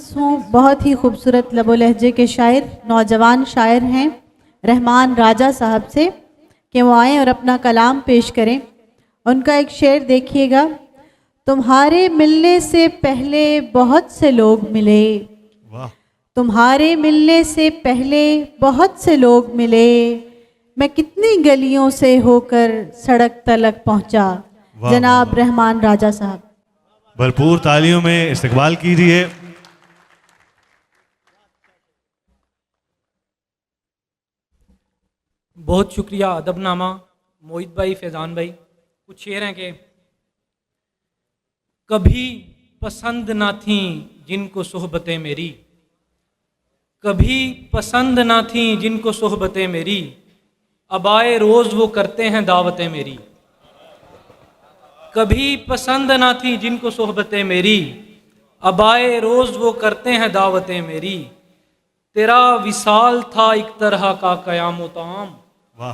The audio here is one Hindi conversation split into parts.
अर्ज़ हूँ बहुत ही खूबसूरत लबो लहजे के शायर, नौजवान शायर हैं रहमान राजा साहब से कि वो आएँ और अपना कलाम पेश करें। उनका एक शेर देखिएगा। तुम्हारे मिलने से पहले बहुत से लोग मिले, तुम्हारे मिलने से पहले बहुत से लोग मिले, मैं कितनी गलियों से होकर सड़क तलक पहुंचा। जनाब रहमान राजा साहब, भरपूर तालियों में इस्तकबाल कीजिए। बहुत शुक्रिया अदबनामा मोहित भाई, फैज़ान भाई। कुछ शेर हैं कि कभी पसंद ना थी जिनको सोहबतें मेरी, कभी पसंद ना थी जिनको सोहबतें मेरी, अब आए रोज़ वो करते हैं दावतें मेरी। कभी पसंद ना थी जिनको सोहबतें मेरी, अब आए रोज़ वो करते हैं दावतें मेरी। तेरा विसाल था एक तरह का क़याम ताम, वाह।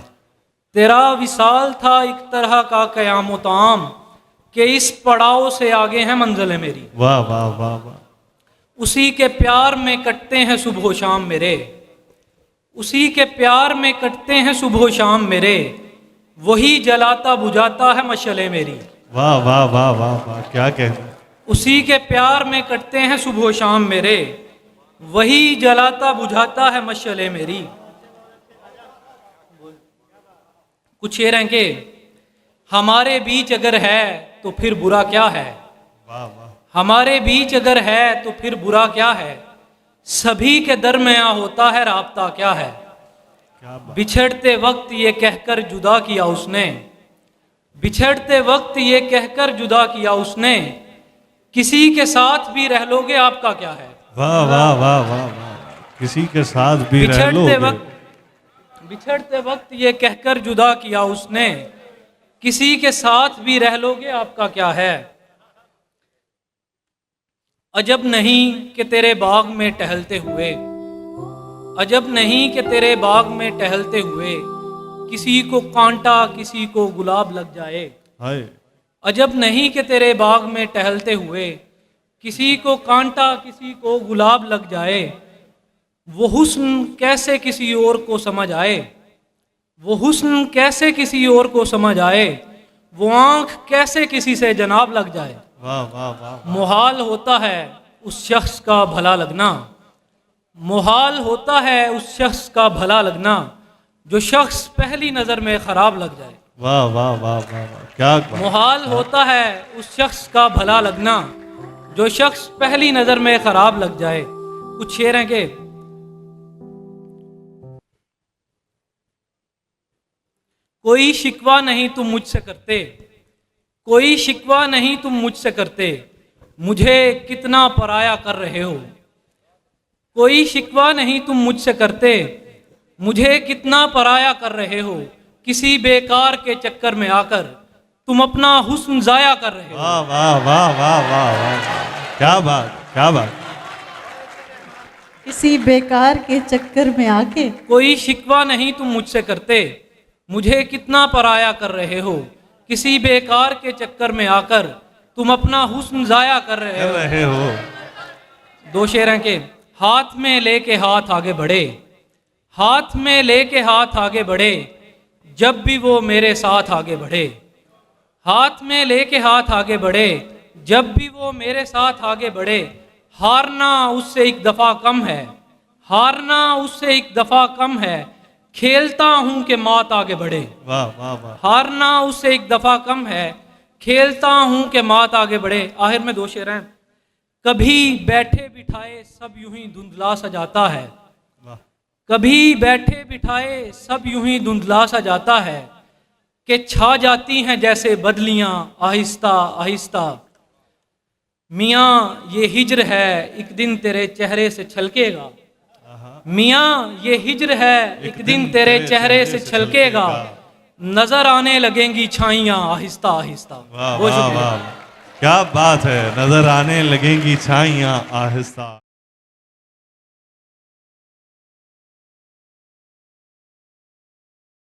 तेरा विसाल था एक तरह का क़याम ताम, कि इस पड़ाव से आगे हैं मंजिलें मेरी। वाह वाह वाह वाह। उसी के प्यार में कटते हैं सुबह शाम मेरे, उसी के प्यार में कटते हैं सुबह शाम मेरे, वही जलाता बुझाता है मशअले मेरी। वाह वाह वाह वाह वाह, क्या कहते हैं। उसी के प्यार में कटते हैं सुबह शाम मेरे, वही जलाता बुझाता है मशअले मेरी। कुछ शेर हैं कि हमारे बीच अगर है तो फिर बुरा क्या है, वाह वाह। हमारे बीच अगर है तो फिर बुरा क्या है, सभी के दरमियां होता है राब्ता क्या है। क्या बात। बिछड़ते वक्त ये कहकर जुदा किया उसने, बिछड़ते वक्त ये कहकर जुदा किया उसने, किसी के साथ भी रह लोगे आपका क्या है। वाह वाह वाह वाह वाह, किसी के साथ भी रह बिछड़ते लोगे। बिछड़ते वक्त ये कहकर जुदा किया उसने, किसी के साथ भी रह लोगे आपका क्या है। अजब नहीं कि तेरे बाग में टहलते हुए, अजब नहीं कि तेरे बाग में टहलते हुए, किसी को कांटा किसी को गुलाब लग जाए। हाय। अजब नहीं कि तेरे बाग में टहलते हुए, किसी को कांटा किसी को गुलाब लग जाए। वो हुस्न कैसे किसी और को समझ आए, वो हुस्न कैसे किसी और को समझ आए, वो आँख कैसे किसी से जनाब लग जाए। वाह वाह वाह। मुहाल होता है उस शख्स का भला लगना, मुहाल होता है उस शख्स का भला लगना, जो शख्स पहली नज़र में ख़राब लग जाए। वाह वाह वाह वाह वाह, क्या बात। मुहाल होता है उस शख्स का भला लगना, जो शख्स पहली नज़र में ख़राब लग जाए। कुछ शेर हैं कि कोई शिकवा नहीं तुम मुझसे करते, कोई शिकवा नहीं तुम मुझसे करते, मुझे कितना पराया कर रहे हो। कोई शिकवा नहीं तुम मुझसे करते, मुझे कितना पराया कर रहे हो। किसी बेकार के चक्कर में आकर तुम अपना हुस्न जाया कर रहे हो। वाह वाह वाह वाह वाह वाह, क्या बात क्या बात। किसी बेकार के चक्कर में आके कोई शिकवा नहीं तुम मुझसे करते, मुझे कितना पराया कर रहे हो। किसी बेकार के चक्कर में आकर तुम अपना हुस्न जाया कर रहे हो। दो शेर हैं कि हाथ में लेके हाथ आगे बढ़े, हाथ में लेके हाथ आगे बढ़े, जब भी वो मेरे साथ आगे बढ़े। हाथ में लेके हाथ आगे बढ़े, जब भी वो मेरे साथ आगे बढ़े। हारना उससे एक दफ़ा कम है, हारना उससे एक दफ़ा कम है, खेलता हूं कि मौत आगे बढ़े। वाह वाह वाह। हारना उससे एक दफ़ा कम है, खेलता हूं कि मौत आगे बढ़े। आखिर में दो शेर हैं। कभी बैठे बिठाए सब यूं ही धुंधला सा जाता है, कभी बैठे बिठाए सब यूं ही धुंधला सा जाता है, कि छा जाती हैं जैसे बदलियां आहिस्ता आहिस्ता। मियाँ ये हिज्र है एक दिन तेरे चेहरे से छलकेगा, मियाँ ये हिज्र है एक दिन तेरे चेहरे से छलकेगा, नजर आने लगेंगी छाइयाँ आहिस्ता आहिस्ता। वाह वाह वाह, क्या बात है। नजर आने लगेंगी छाइयाँ आहिस्ता।